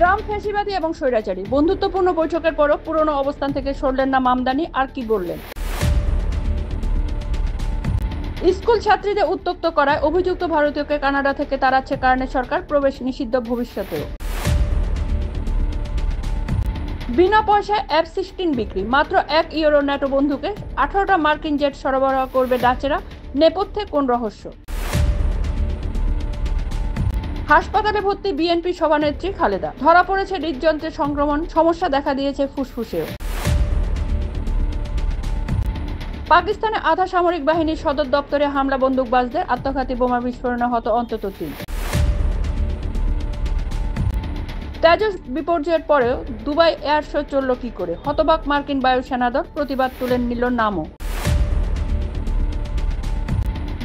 Trump ফ্যাসিবাদী এবং স্বৈরাচারী। বন্ধুত্বপূর্ণ বৈঠকের পরও পুরনো অবস্থান থেকে সরলেন না মামদানি। আর কি বললেন? স্কুল ছাত্রীদের উত্ত্যক্ত করায় অভিযুক্ত ভারতীয়কে কানাডা থেকে তাড়াচ্ছে কার্নে সরকার। প্রবেশ নিষিদ্ধ ভবিষ্যতেও। বিনা পয়সায় F-16 বিক্রি। মাত্র €1 ন্যাটো বন্ধুকে 18টা মার্কিন জেট সরবরাহ করবে ডাচেরা। নেপথ্যে কোন রহস্য? হাসপাতালে ভর্তি বিএনপি সভানেত্রী খালেদা। ধরা পড়েছে হৃদযন্ত্রের সংক্রমণ। সমস্যা দেখা দিয়েছে ফুসফুসেও। পাকিস্তানে আধা সামরিক বাহিনীর সদর দপ্তরে হামলা। বন্দুকবাজদের আত্মঘাতী বোমা বিস্ফোরণে হত অন্তত 3। তেজস বিপর্যয়ের পরেও দুবাই এয়ার শো চলল কি করে? হতবাক মার্কিন বায়ুসেনাদল। প্রতিবাদ তুলে নিল নামও।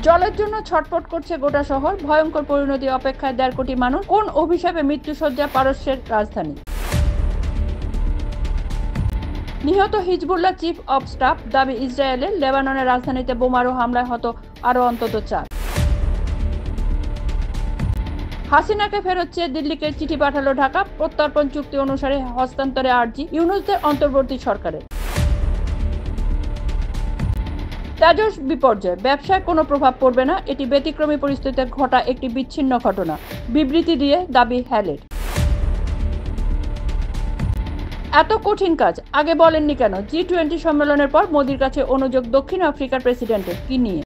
জলের জন্য ছটফট করছে গোটা শহর। ভয়ঙ্কর পরিণতি অপেক্ষায় 1.5 কোটি মানুষ। কোন অভিশাপে মৃত্যুসজ্জা পারস্যের রাজধানী? নিহত হিজবুল্লাহ চিফ অব স্টাফ। দাবি ইসরায়েলের। লেবাননের রাজধানীতে বোমারু হামলায় হত আরও অন্তত 4। হাসিনাকে ফেরত চেয়ে দিল্লিকে চিঠি পাঠালো ঢাকা। প্রত্যর্পণ চুক্তি অনুসারে হস্তান্তরে আর্জি ইউনূসদের অন্তর্বর্তী সরকারের। তেজস বিপর্যয় ব্যবসায় কোনো প্রভাব পড়বে না। এটি ব্যতিক্রমী পরিস্থিতিতে ঘটা একটি বিচ্ছিন্ন ঘটনা। বিবৃতি দিয়ে দাবি হ্যালের। এত কঠিন কাজ আগে বলেননি কেন? G20 সম্মেলনের পর মোদির কাছে অনুযোগ দক্ষিণ আফ্রিকার প্রেসিডেন্টের। কি নিয়ে?